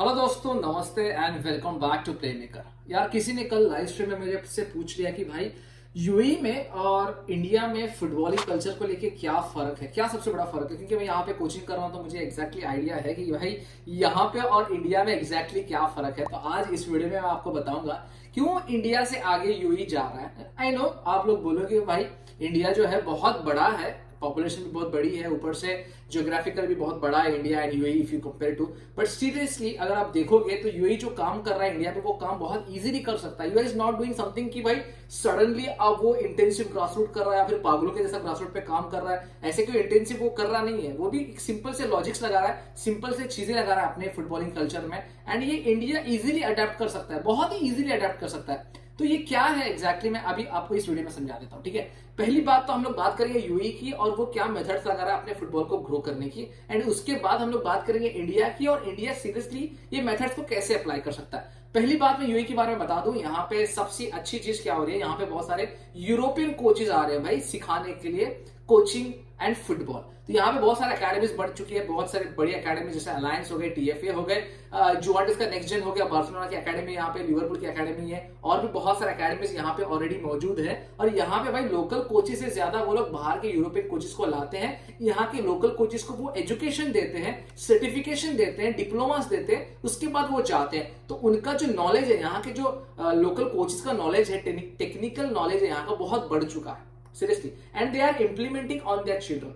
Hello दोस्तों, नमस्ते and welcome back to Playmaker. यार किसी ने कल लाइव स्ट्रीम में मेरे से पूछ लिया कि भाई यूएई में और इंडिया में फुटबॉलिंग कल्चर को लेके क्या फर्क है, क्या सबसे बड़ा फर्क है। क्योंकि मैं यहाँ पे कोचिंग कर रहा हूँ तो मुझे एग्जैक्टली आइडिया है कि भाई यहाँ पे और इंडिया में एग्जैक्टली क्या फर्क है। तो आज इस वीडियो में मैं आपको बताऊंगा क्यों इंडिया से आगे यूएई जा रहा है। आई नो आप लोग बोलोगे भाई इंडिया जो है बहुत बड़ा है, पॉपुलेशन भी बहुत बड़ी है, ऊपर से ज्योग्राफिकल भी बहुत बड़ा है India and UAE if you compare to. But seriously अगर आप देखोगे तो यूएई जो काम कर रहा है इंडिया पे वो काम बहुत इजीली कर सकता है। UAE is not doing something कि भाई सडनली अब वो इंटेंसिव ग्रासरूट कर रहा है या फिर पागलों के जैसा ग्रासरूट पे काम कर रहा है। ऐसे कोई इंटेंसिव वो कर रहा नहीं है, वो भी एक सिंपल से लॉजिक्स लगा रहा है, सिंपल से चीजें लगा रहा है अपने फुटबॉलिंग कल्चर में। एंड ये इंडिया इजिली अडेप्ट कर सकता है, बहुत ही इजिली अडेप्ट कर सकता है। तो ये क्या है एग्जैक्टली मैं अभी आपको इस वीडियो में समझा देता हूं। ठीक है, पहली बात तो हम लोग बात करेंगे यूएई की और वो क्या मेथड्स लगा रहा है अपने फुटबॉल को ग्रो करने की। एंड उसके बाद हम लोग बात करेंगे इंडिया की और इंडिया सीरियसली ये मेथड्स को कैसे अप्लाई कर सकता है। पहली बात मैं यूएई के बारे में बता दूं, यहाँ पे सबसे अच्छी चीज क्या हो रही है, यहाँ पे बहुत सारे यूरोपियन कोचेज आ रहे हैं भाई सिखाने के लिए कोचिंग एंड फुटबॉल। तो यहाँ पे बहुत सारे अकेडमीज बढ़ चुकी है, बहुत सारे बड़ी अकेडमी जैसे अलायंस हो गए, टीएफए हो गए, जुवेंटस का नेक्स्ट जेन हो गया, बार्सिलोना की अकेडमी यहाँ पे, लिवरपूल की अकेडमी है और भी बहुत सारे अकेडमीज यहाँ पे ऑलरेडी मौजूद है। और यहाँ पे भाई लोकल कोचेज से ज्यादा वो लोग बाहर के यूरोपियन कोचेज को लाते हैं। यहाँ के लोकल कोचेज को वो एजुकेशन देते हैं, सर्टिफिकेशन देते हैं, डिप्लोमास देते हैं, उसके बाद वो जाते हैं। तो उनका जो नॉलेज है, यहाँ के जो लोकल कोचेज का नॉलेज है, टेक्निकल नॉलेज है यहाँ का बहुत बढ़ चुका है seriously. And they are implementing on their children.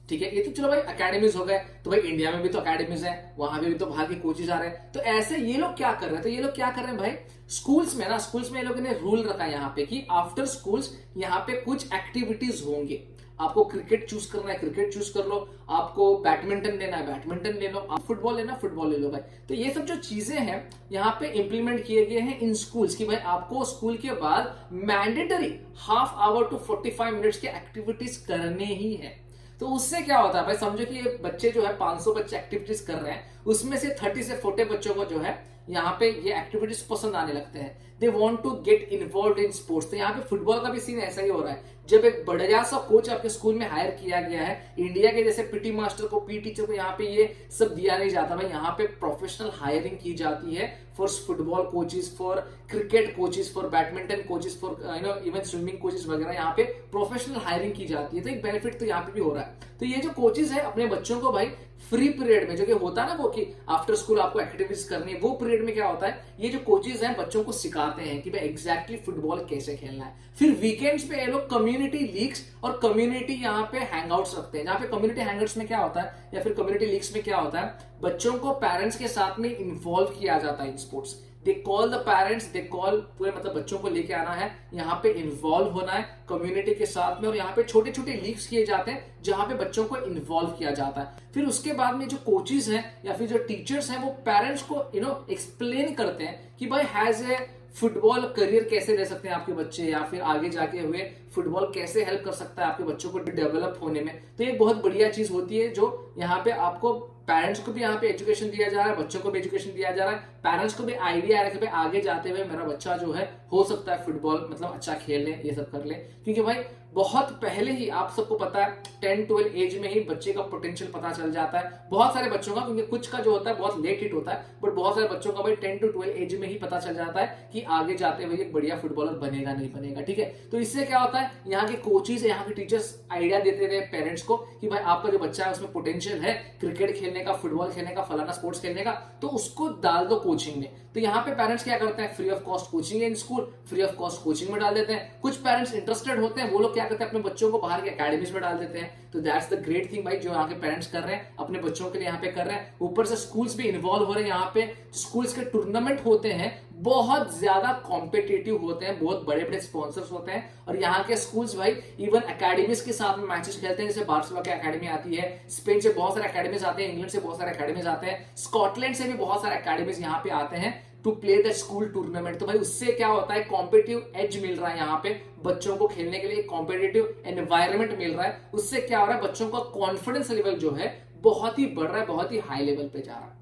ठीक है, ये तो चलो भाई अकेडमीज हो गए, तो भाई इंडिया में भी तो अकेडमीज है, वहां पे भी तो बाहर के कोचेज आ रहे हैं। तो ऐसे ये लोग क्या कर रहे हैं, तो ये लोग क्या कर रहे हैं भाई स्कूल्स में ना, स्कूल्स में ये लोगों ने रूल रखा है यहाँ पे कि आफ्टर स्कूल्स यहाँ पे कुछ एक्टिविटीज होंगे। आपको क्रिकेट चूज करना है क्रिकेट चूज कर लो, आपको बैडमिंटन लेना है बैडमिंटन ले लो, आप फुटबॉल लेना फुटबॉल ले लो भाई। तो ये सब जो चीजें हैं यहाँ पे इंप्लीमेंट किए गए हैं इन स्कूल्स की भाई आपको स्कूल के बाद mandatory half hour to 45 minutes की एक्टिविटीज करने ही है। तो उससे क्या होता है भाई, समझो कि ये बच्चे जो है 500 बच्चे एक्टिविटीज कर रहे हैं, उसमें से 30 से 40 बच्चों को जो है यहाँ पे ये एक्टिविटीज पसंद आने लगते हैं। They want to get involve in sports. तो यहाँ पे फुटबॉल का भी सीन ऐसा ही हो रहा है। जब एक बढ़िया सा कोच आपके स्कूल में हायर किया गया है, इंडिया के जैसे पीटी मास्टर को, पी टीचर को यहाँ पे ये सब दिया नहीं जाता भाई, यहाँ पे प्रोफेशनल हायरिंग की जाती है for football coaches, for cricket coaches, for badminton coaches, for even swimming coaches वगैरह यहाँ पे प्रोफेशनल हायरिंग की जाती है। तो एक बेनिफिट तो यहाँ पे भी हो रहा है। तो ये जो कोचेस है अपने बच्चों को भाई फ्री पीरियड में, जो कि होता है ना वो कि आफ्टर स्कूल आपको एक्टिविटीज करनी है, वो पीरियड में क्या होता है, ये जो कोचेज हैं बच्चों को सिखाते हैं कि भाई एग्जैक्टली फुटबॉल कैसे खेलना है। फिर वीकेंड्स पे ये लोग कम्युनिटी लीग्स और कम्युनिटी यहाँ पे हैंगआउट्स रखते हैं, जहाँ पे कम्युनिटी हैंगआउट्स में क्या होता है या फिर कम्युनिटी लीग्स में क्या होता है, बच्चों को पेरेंट्स के साथ में इन्वॉल्व किया जाता है in sports. They call the parents, they call पूरे मतलब बच्चों को लेके आना है, यहाँ पे इन्वॉल्व होना है कम्युनिटी के साथ में। और यहाँ पे छोटे छोटे लीग्स किए जाते हैं जहां पे बच्चों को इन्वॉल्व किया जाता है। फिर उसके बाद में जो कोचेज हैं या फिर जो टीचर्स हैं वो पेरेंट्स को एक्सप्लेन करते हैं कि भाई हैज ए फुटबॉल करियर कैसे ले सकते हैं आपके बच्चे, या फिर आगे जाके हुए फुटबॉल कैसे हेल्प कर सकता है आपके बच्चों को डेवलप होने में। तो ये बहुत बढ़िया चीज होती है जो यहाँ पे आपको पेरेंट्स को भी यहाँ पे एजुकेशन दिया जा रहा है, बच्चों को भी एजुकेशन दिया जा रहा है, पेरेंट्स को भी आइडिया आ रहा है कि भाई आगे जाते हुए मेरा बच्चा जो है हो सकता है फुटबॉल मतलब अच्छा खेल ले, ये सब कर ले। क्योंकि भाई बहुत पहले ही आप सबको पता है 10-12 एज में ही बच्चे का पोटेंशियल पता चल जाता है बहुत सारे बच्चों का, क्योंकि कुछ का जो होता है बहुत लेट हिट होता है, बट बहुत सारे बच्चों का भाई 10 to 12 एज में ही पता चल जाता है कि आगे जाते हुए एक बढ़िया फुटबॉलर बनेगा नहीं बनेगा। ठीक है, तो इससे क्या होता है, यहाँ के कोचेज यहाँ के टीचर्स आइडिया देते थे पेरेंट्स को कि भाई आपका जो बच्चा है उसमें पोटेंशियल है क्रिकेट खेलने का, फुटबॉल खेलने का, फलाना स्पोर्ट्स खेलने का, तो उसको डाल दो कोचिंग में। तो यहाँ पे पेरेंट्स क्या करते हैं, फ्री ऑफ कॉस्ट कोचिंग है in school, free of cost coaching में डाल देते हैं। कुछ पेरेंट्स इंटरेस्टेड होते हैं, वो लोग क्या करते हैं अपने बच्चों को बाहर के अकेडमीज में डाल देते हैं। तो दैट्स द ग्रेट थिंग भाई जो यहाँ के पेरेंट्स कर रहे हैं अपने बच्चों के लिए यहाँ पे कर रहे हैं। ऊपर से स्कूल्स भी इन्वॉल्व हो रहे हैं, यहाँ पे स्कूल्स के टूर्नामेंट होते हैं, बहुत ज्यादा कॉम्पिटिटिव होते हैं, बहुत बड़े बड़े स्पॉन्सर्स होते हैं। और यहाँ के स्कूल्स भाई इवन अकेडमीज के साथ में मैचेस खेलते हैं, जैसे बार्सिलोना की अकेडमी आती है, स्पेन से बहुत सारे अकेडमीज आते हैं, इंग्लैंड से बहुत सारे अकेडमीज आते हैं, स्कॉटलैंड से भी बहुत सारे अकेडमीज यहाँ पे आते हैं to play the school tournament. तो भाई उससे क्या होता है, कॉम्पिटिटिव एज मिल रहा है यहाँ पे बच्चों को खेलने के लिए, कॉम्पिटिटिव एनवायरमेंट मिल रहा है। उससे क्या हो रहा है, बच्चों का कॉन्फिडेंस लेवल जो है बहुत ही बढ़ रहा है, बहुत ही हाई लेवल पे जा रहा है।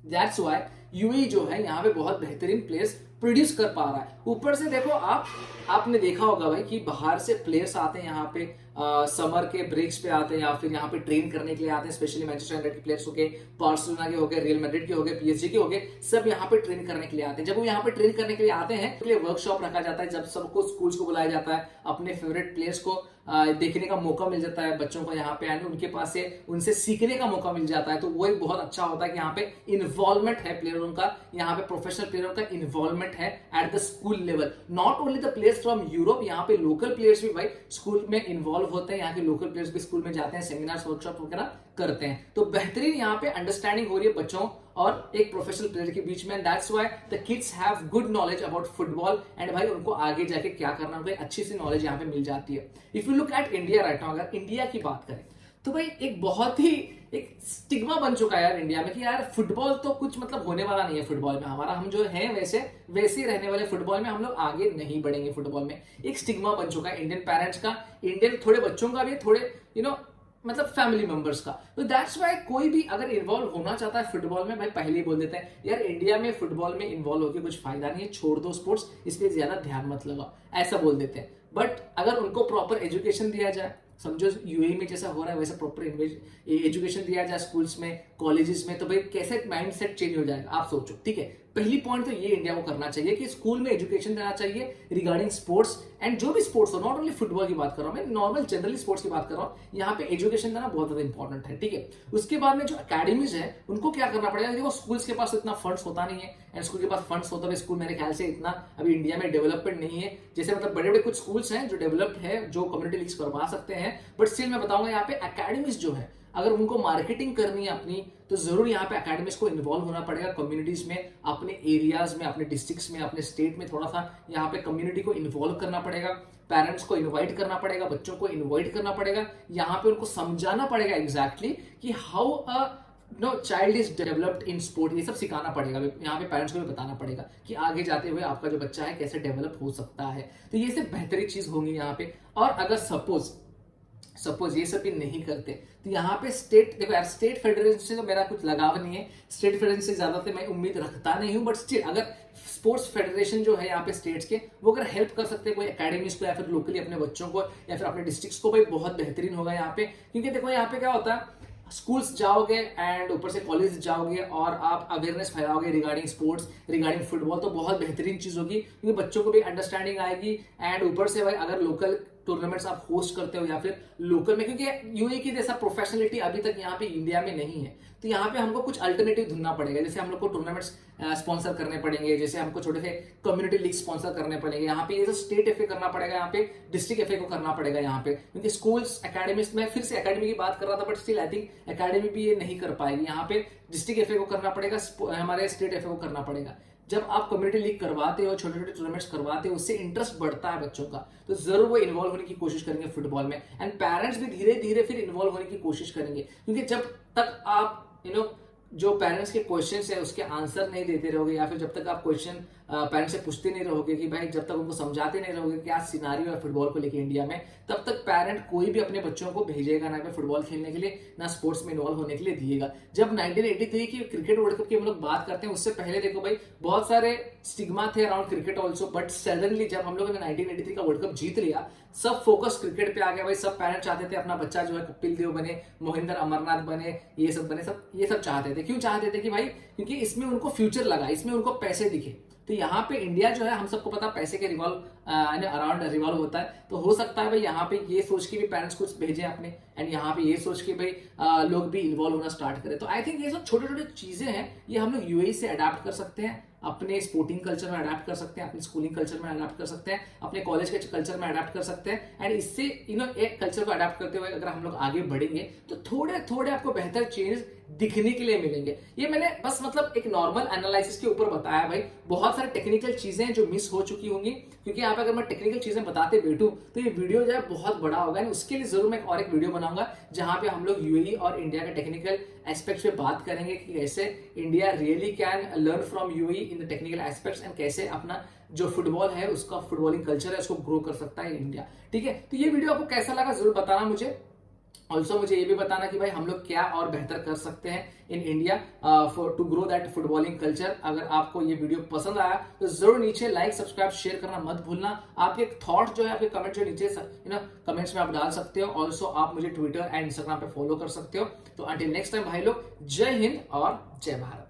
दैट्स व्हाई यूएई जो है यहाँ पे बहुत बेहतरीन प्लेस प्रोड्यूस कर पा रहा है। ऊपर से देखो आपने देखा होगा भाई कि बाहर से प्लेयर्स आते हैं यहाँ पे, समर के ब्रेक्स पे आते हैं या फिर यहाँ पे ट्रेन करने के लिए आते हैं, स्पेशली मैनचेस्टर यूनाइटेड के प्लेयर्स हो गए, बार्सिलोना के हो गए, रियल मैड्रिड के हो गए, पीएसजी के हो गए, सब यहाँ पे ट्रेन करने के लिए आते हैं। जब वो यहाँ पे ट्रेन करने के लिए आते हैं तो वर्कशॉप रखा जाता है, जब सबको स्कूल्स को बुलाया जाता है, अपने फेवरेट प्लेयर्स को देखने का मौका मिल जाता है, बच्चों को यहाँ पे आने उनके पास से उनसे सीखने का मौका मिल जाता है। तो वो एक बहुत अच्छा होता है कि यहाँ पे इन्वॉल्वमेंट है प्लेयरों का, यहाँ पे प्रोफेशनल प्लेयरों का इन्वॉल्वमेंट है at the school level. Not only the players from Europe, यहाँ पे लोकल प्लेयर्स भी भाई स्कूल में इन्वॉल्व होते हैं, यहाँ के लोकल प्लेयर्स भी स्कूल में जाते हैं, सेमिनार्स वर्कशॉप वगैरह करते हैं। तो बेहतरीन यहाँ पे अंडरस्टैंडिंग हो रही है बच्चों और एक प्रोफेशनल प्लेयर के बीच में। That's why the kids have good knowledge about football and भाई उनको आगे जाके क्या करना है अच्छी सी नॉलेज यहाँ पे मिल जाती है। If you look at India right now, अगर इंडिया की बात करें तो भाई एक बहुत ही एक स्टिग्मा बन चुका है यार इंडिया में कि यार फुटबॉल तो कुछ मतलब होने वाला नहीं है फुटबॉल में हमारा, हम जो है वैसे ही रहने वाले, फुटबॉल में हम लोग आगे नहीं बढ़ेंगे। फुटबॉल में एक स्टिग्मा बन चुका है इंडियन पेरेंट्स का, इंडियन थोड़े बच्चों का भी, थोड़े मतलब फैमिली मेंबर्स का। तो दैट्स व्हाई कोई भी अगर इन्वॉल्व होना चाहता है फुटबॉल में, भाई पहले ही बोल देते हैं यार इंडिया में फुटबॉल में इन्वॉल्व होकर कुछ फायदा नहीं है, छोड़ दो स्पोर्ट्स, इस पे ज्यादा ध्यान मत लगाओ, ऐसा बोल देते हैं। बट अगर उनको प्रॉपर एजुकेशन दिया जाए, समझो यूएई में जैसा हो रहा है वैसा प्रॉपर एजुकेशन दिया जाए स्कूल्स में, कॉलेजेस में, तो भाई कैसे माइंडसेट चेंज हो जाएगा आप सोचो। ठीक है, पहली पॉइंट तो ये इंडिया को करना चाहिए कि स्कूल में एजुकेशन देना चाहिए रिगार्डिंग स्पोर्ट्स एंड जो भी स्पोर्ट्स हो, नॉट ओनली फुटबॉल की बात कर रहा हूं मैं, नॉर्मल जनरली स्पोर्ट्स की बात कर रहा हूं, यहाँ पे एजुकेशन देना बहुत ज्यादा इंपॉर्टेंट है। ठीक है, उसके बाद में जो अकेडमीज है उनको क्या करना पड़ेगा, देखो स्कूल्स के पास इतना फंड्स होता नहीं है, एंड स्कूल के पास फंड्स होता है स्कूल मेरे ख्याल से इतना अभी इंडिया में डेवलपमेंट नहीं है, जैसे मतलब बड़े बड़े कुछ स्कूल्स हैं जो डेवलप्ड है, जो कम्युनिटी लीग्स करवा सकते हैं, बट स्टिल मैं बताऊंगा यहाँ पे अकेडमीज जो है अगर उनको मार्केटिंग करनी है अपनी, तो जरूर यहाँ पे अकेडमीज को इन्वॉल्व होना पड़ेगा कम्युनिटीज में, अपने एरियाज में, अपने डिस्ट्रिक्ट्स में, अपने स्टेट में, थोड़ा सा यहाँ पे कम्युनिटी को इन्वॉल्व करना पड़ेगा, पेरेंट्स को इनवाइट करना पड़ेगा, बच्चों को इनवाइट करना पड़ेगा, यहाँ पे उनको समझाना पड़ेगा एग्जैक्टली कि how a child is developed in sport, ये सब सिखाना पड़ेगा। यहाँ पे पेरेंट्स को भी बताना पड़ेगा कि आगे जाते हुए आपका जो बच्चा है कैसे डेवलप हो सकता है। तो ये सब बेहतरीन चीज होंगी यहाँ पे। और अगर सपोज ये सब भी नहीं करते तो यहाँ पे स्टेट, देखो यार स्टेट फेडरेशन से तो मेरा कुछ लगाव नहीं है, स्टेट फेडरेशन से ज्यादा तो मैं उम्मीद रखता नहीं हूँ, बट स्टिल अगर स्पोर्ट्स फेडरेशन जो है यहाँ पे स्टेट्स के, वो अगर हेल्प कर सकते हैं कोई एकेडमीज को या फिर लोकली अपने बच्चों को या फिर अपने डिस्ट्रिक्ट्स को, भाई बहुत बेहतरीन होगा यहाँ पे। क्योंकि देखो यहाँ पे क्या होता है, स्कूल्स जाओगे एंड ऊपर से कॉलेज जाओगे और आप अवेयरनेस फैलाओगे रिगार्डिंग स्पोर्ट्स, रिगार्डिंग फुटबॉल, तो बहुत बेहतरीन चीज होगी क्योंकि बच्चों को भी अंडरस्टैंडिंग आएगी। एंड ऊपर से भाई अगर लोकल टूर्नामेंट्स आप होस्ट करते हो या फिर लोकल में, क्योंकि यूएई की जैसा प्रोफेशनलिटी अभी तक यहाँ पे इंडिया में नहीं है, तो यहाँ पे हमको कुछ अल्टरनेटिव ढूंढना पड़ेगा। जैसे हम लोग को टूर्नामेंट्स स्पॉन्सर करने पड़ेंगे, जैसे हमको छोटे से कम्युनिटी लीग स्पॉन्सर करने पड़ेंगे, यहाँ पे ये जो स्टेट एफए करना पड़ेगा, यहाँ पे डिस्ट्रिक्ट एफए को करना पड़ेगा यहाँ पे, क्योंकि स्कूल्स अकेडमीज में फिर से अकेडमी की बात कर रहा था, but still I think academy भी ये नहीं कर पाएगी, यहाँ पे डिस्ट्रिक्ट एफए को करना पड़ेगा, हमारे स्टेट एफए को करना पड़ेगा। जब आप कम्युनिटी लीग करवाते हो, छोटे छोटे टूर्नामेंट्स करवाते हो, उससे इंटरेस्ट बढ़ता है बच्चों का, तो जरूर वो इन्वॉल्व होने की कोशिश करेंगे फुटबॉल में, एंड पेरेंट्स भी धीरे धीरे फिर इन्वॉल्व होने की कोशिश करेंगे। क्योंकि जब तक आप जो पेरेंट्स के क्वेश्चंस है उसके आंसर नहीं देते रहोगे, या फिर जब तक आप क्वेश्चन पेरेंट्स से पूछते नहीं रहोगे कि भाई, जब तक उनको समझाते नहीं रहोगे क्या सिनारियो है फुटबॉल को लेके इंडिया में, तब तक पेरेंट कोई भी अपने बच्चों को भेजेगा ना पे फुटबॉल खेलने के लिए, ना स्पोर्ट्स में इन्वॉल्व होने के लिए दिएगा। जब 1983 की क्रिकेट वर्ल्ड कप की हम लोग बात करते हैं, उससे पहले देखो भाई बहुत सारे स्टिग्मा थे around cricket also, but suddenly जब हम लोगों ने 1983 का वर्ल्ड कप जीत लिया, सब फोकस क्रिकेट पे आ गया भाई। सब पेरेंट्स चाहते थे अपना बच्चा जो है कपिल देव बने, मोहिंदर अमरनाथ बने, ये सब बने, ये सब चाहते थे। क्यों चाहते थे कि भाई, क्योंकि इसमें उनको फ्यूचर लगा, इसमें उनको पैसे दिखे। तो यहाँ पे इंडिया जो है, हम सबको पता पैसे के अराउंड रिवॉल्व होता है, तो हो सकता है भाई यहाँ पे ये सोच के भी पेरेंट्स कुछ भेजे अपने, एंड यहाँ पे ये सोच के भाई लोग भी इन्वॉल्व होना स्टार्ट करें। तो आई थिंक ये सब छोटे छोटे चीजें हैं, ये हम लोग यूएई से अडेप्ट कर सकते हैं, अपने स्पोर्टिंग कल्चर में अडेप्ट कर सकते हैं, अपने स्कूलिंग कल्चर में अडेप्ट कर सकते हैं, अपने कॉलेज के कल्चर में अडेप्ट कर सकते हैं। एंड इससे एक कल्चर को अडेप्ट करते हुए अगर हम लोग आगे बढ़ेंगे तो थोड़े थोड़े आपको बेहतर चेंज दिखने के लिए मिलेंगे। ये मैंने बस मतलब एक नॉर्मल एनालिसिस के ऊपर बताया भाई, बहुत सारी टेक्निकल चीजें हैं जो मिस हो चुकी होंगी, क्योंकि यहाँ पे अगर मैं टेक्निकल चीजें बताते बैठूं तो ये वीडियो जो है बहुत बड़ा होगा। उसके लिए जरूर मैं और एक वीडियो बनाऊंगा जहां पे हम लोग यूएई और इंडिया के टेक्निकल एस्पेक्ट्स पे बात करेंगे कि कैसे India really can learn from UAE in the technical aspects, and कैसे अपना जो फुटबॉल है उसका फुटबॉलिंग कल्चर है उसको ग्रो कर सकता है इंडिया। ठीक है, तो ये वीडियो आपको कैसा लगा जरूर बताना मुझे। ऑल्सो मुझे ये भी बताना कि भाई हम लोग क्या और बेहतर कर सकते हैं in India for to grow that footballing culture. अगर आपको ये वीडियो पसंद आया तो जरूर नीचे लाइक सब्सक्राइब शेयर करना मत भूलना। आपके थॉट जो है, आपके कमेंट जो नीचे कमेंट्स में आप डाल सकते हो। ऑल्सो आप मुझे ट्विटर एंड इंस्टाग्राम पे फॉलो कर सकते हो। तो अंटिल नेक्स्ट टाइम भाई लोग, जय हिंद और जय भारत।